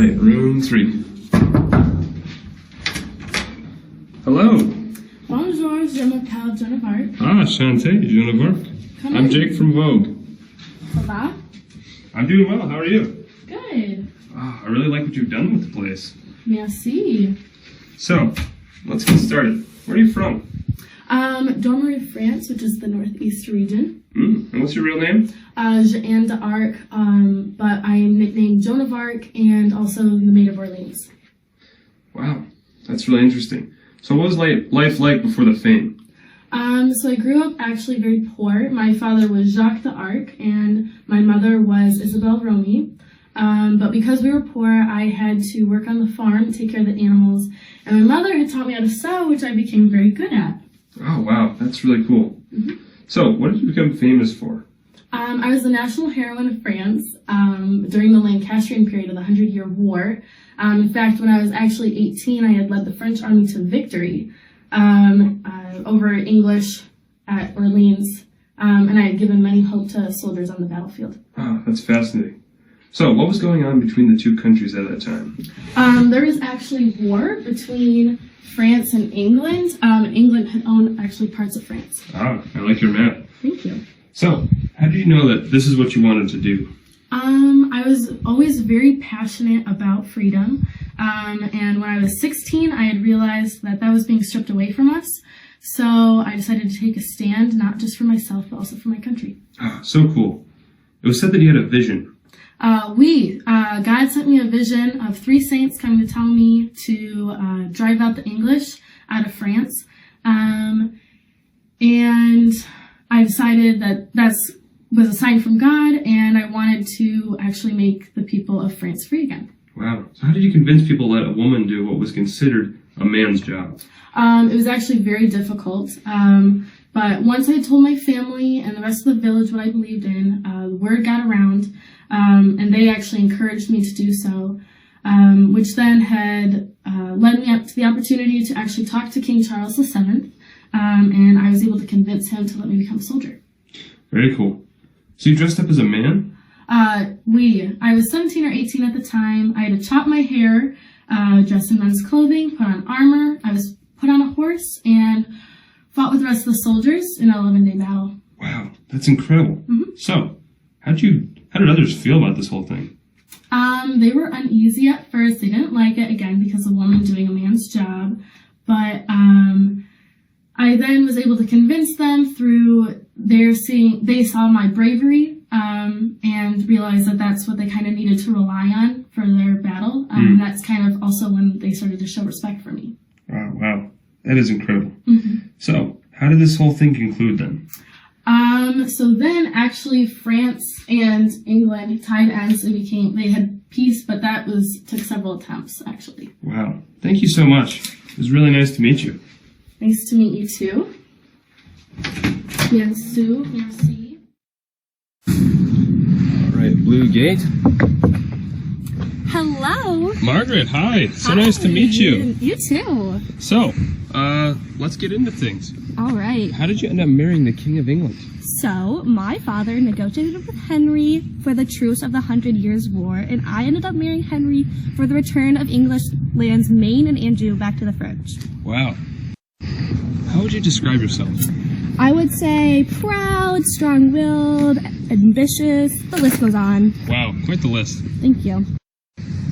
right, room 3. Hello. Bonjour, je m'appelle Joan of Arc. Ah, Shantae, Joan of Arc. I'm Jake from Vogue. Ça va? I'm doing well. How are you? Good. Ah, I really like what you've done with the place. Merci. So, let's get started. Where are you from? Dormery, France, which is the northeast region. And what's your real name? Joan of Arc, but I am nicknamed Joan of Arc and also the Maid of Orleans. Wow, that's really interesting. So what was life like before the fame? So I grew up actually very poor. My father was Jacques d'Arc and my mother was Isabelle Romy. But because we were poor, I had to work on the farm, take care of the animals, and my mother had taught me how to sew, which I became very good at. Oh, wow, that's really cool. So, what did you become famous for? I was the national heroine of France during the Lancastrian period of the 100-Year War. In fact, when I was actually 18, I had led the French army to victory over English at Orleans, and I had given many hope to soldiers on the battlefield. Wow, that's fascinating. So, what was going on between the two countries at that time? There was actually war between France and England. England had owned actually parts of France. Ah, I like your map. Thank you. So, how did you know that this is what you wanted to do? I was always very passionate about freedom. And when I was 16, I had realized that was being stripped away from us. So I decided to take a stand, not just for myself, but also for my country. Ah, so cool. It was said that you had a vision. God sent me a vision of 3 saints coming to tell me to drive out the English out of France. And I decided that was a sign from God, and I wanted to actually make the people of France free again. Wow. So how did you convince people to let a woman do what was considered a man's job? It was actually very difficult. But once I told my family and the rest of the village what I believed in, the word got around, and they actually encouraged me to do so, which then had led me up to the opportunity to actually talk to King Charles VII, and I was able to convince him to let me become a soldier. Very cool. So you dressed up as a man? I was 17 or 18 at the time. I had to chop my hair, dress in men's clothing, put on armor. I was put on a horse and fought with the rest of the soldiers in an 11-day battle. Wow, that's incredible. So, how did others feel about this whole thing? They were uneasy at first. They didn't like it, again, because a woman doing a man's job. But I then was able to convince them through they saw my bravery and realized that that's what they kind of needed to rely on for their battle. That's kind of also when they started to show respect for me. Wow. That is incredible. So, how did this whole thing conclude then? So then actually France and England tied ends and they had peace, but that took several attempts actually. Wow. Thank you so much. It was really nice to meet you. Nice to meet you too. Merci. All right, Blue Gate. Hello. Margaret, hi. So nice to meet you. You too. So, let's get into things. All right. How did you end up marrying the King of England? So, my father negotiated with Henry for the truce of the 100 Years' War, and I ended up marrying Henry for the return of English lands Maine and Anjou back to the French. Wow. How would you describe yourself? I would say proud, strong-willed, ambitious, the list goes on. Wow, quite the list. Thank you.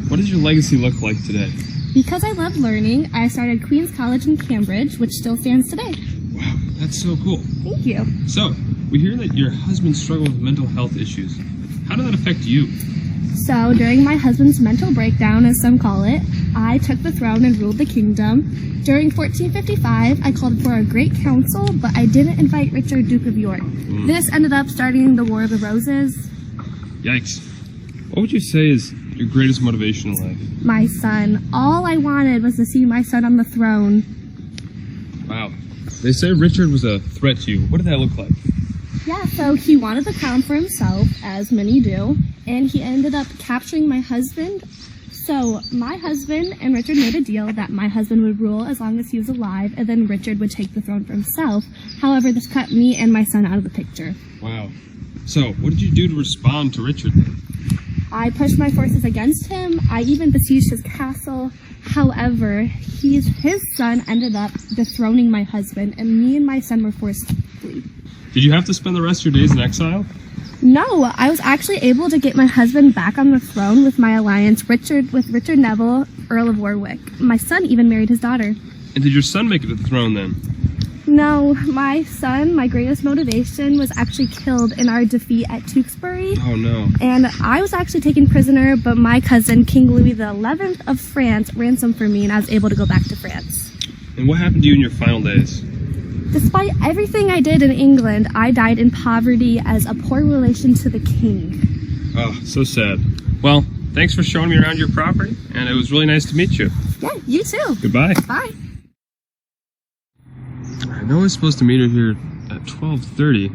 What does your legacy look like today? Because I love learning, I started Queen's College in Cambridge, which still stands today. Wow, that's so cool. Thank you. So, we hear that your husband struggled with mental health issues. How did that affect you? So, during my husband's mental breakdown, as some call it, I took the throne and ruled the kingdom. During 1455, I called for a great council, but I didn't invite Richard, Duke of York. This ended up starting the War of the Roses. Yikes. What would you say is your greatest motivation in life? My son. All I wanted was to see my son on the throne. Wow. They say Richard was a threat to you. What did that look like? Yeah, so he wanted the crown for himself, as many do, and he ended up capturing my husband. So my husband and Richard made a deal that my husband would rule as long as he was alive, and then Richard would take the throne for himself. However, this cut me and my son out of the picture. Wow. So, what did you do to respond to Richard? I pushed my forces against him. I even besieged his castle. However, his son ended up dethroning my husband, and me and my son were forced to flee. Did you have to spend the rest of your days in exile? No, I was actually able to get my husband back on the throne with my alliance with Richard Neville, Earl of Warwick. My son even married his daughter. And did your son make it to the throne then? No, my son, my greatest motivation, was actually killed in our defeat at Tewkesbury. Oh no. And I was actually taken prisoner, but my cousin, King Louis XI of France, ransomed for me, and I was able to go back to France. And what happened to you in your final days? Despite everything I did in England, I died in poverty as a poor relation to the king. Oh, so sad. Well, thanks for showing me around your property, and it was really nice to meet you. Yeah, you too. Goodbye. Bye. I know I was supposed to meet her here at 12:30.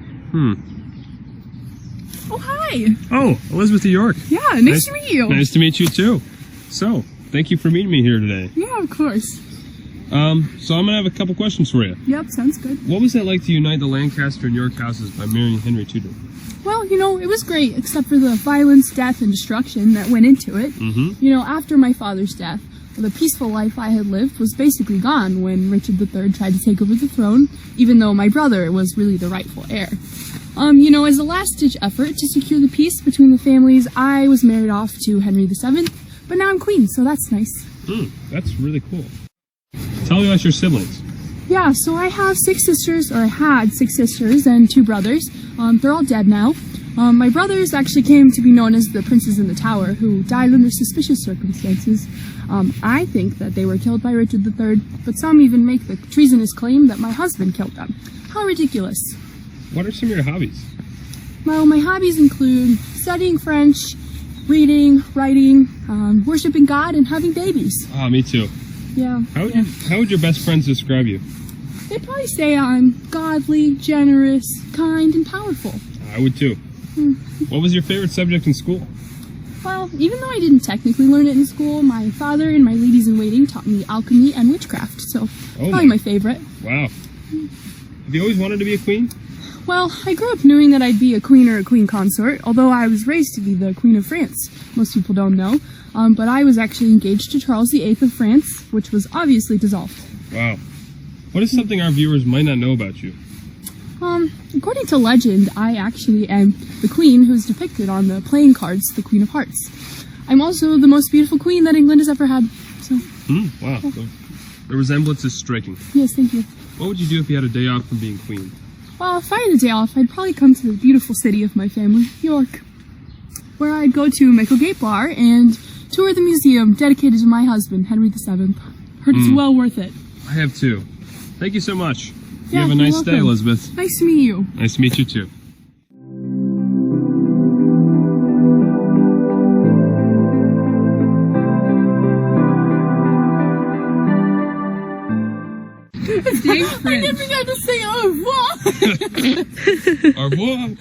Oh, hi. Oh, Elizabeth of York. Yeah, nice to meet you. Nice to meet you too. So, thank you for meeting me here today. Yeah, of course. So I'm gonna have a couple questions for you. Yep, sounds good. What was that like to unite the Lancaster and York houses by marrying Henry Tudor? Well, it was great, except for the violence, death, and destruction that went into it. After my father's death, the peaceful life I had lived was basically gone when Richard III tried to take over the throne, even though my brother was really the rightful heir. As a last-ditch effort to secure the peace between the families, I was married off to Henry VII, but now I'm queen, so that's nice. That's really cool. Tell me about your siblings. Yeah, so I have 6 sisters, or I had 6 sisters and 2 brothers. They're all dead now. My brothers actually came to be known as the princes in the tower, who died under suspicious circumstances. I think that they were killed by Richard III, but some even make the treasonous claim that my husband killed them. How ridiculous. What are some of your hobbies? Well, my hobbies include studying French, reading, writing, worshiping God, and having babies. Ah, me too. Yeah. How would your best friends describe you? They'd probably say I'm godly, generous, kind, and powerful. I would too. What was your favorite subject in school? Well, even though I didn't technically learn it in school, my father and my ladies-in-waiting taught me alchemy and witchcraft, so probably my favorite. Wow. Have you always wanted to be a queen? Well, I grew up knowing that I'd be a queen or a queen consort, although I was raised to be the Queen of France. Most people don't know, but I was actually engaged to Charles VIII of France, which was obviously dissolved. Wow. What is something our viewers might not know about you? According to legend, I actually am the queen who's depicted on the playing cards, the Queen of Hearts. I'm also the most beautiful queen that England has ever had, so... Wow. The resemblance is striking. Yes, thank you. What would you do if you had a day off from being queen? Well, if I had a day off, I'd probably come to the beautiful city of my family, York, where I'd go to Micklegate Bar and tour the museum dedicated to my husband, Henry VII. Heard it's well worth it. I have too. Thank you so much. Yeah, you have a nice day, Elizabeth. Nice to meet you. Nice to meet you too. I never got to say au revoir. Au revoir.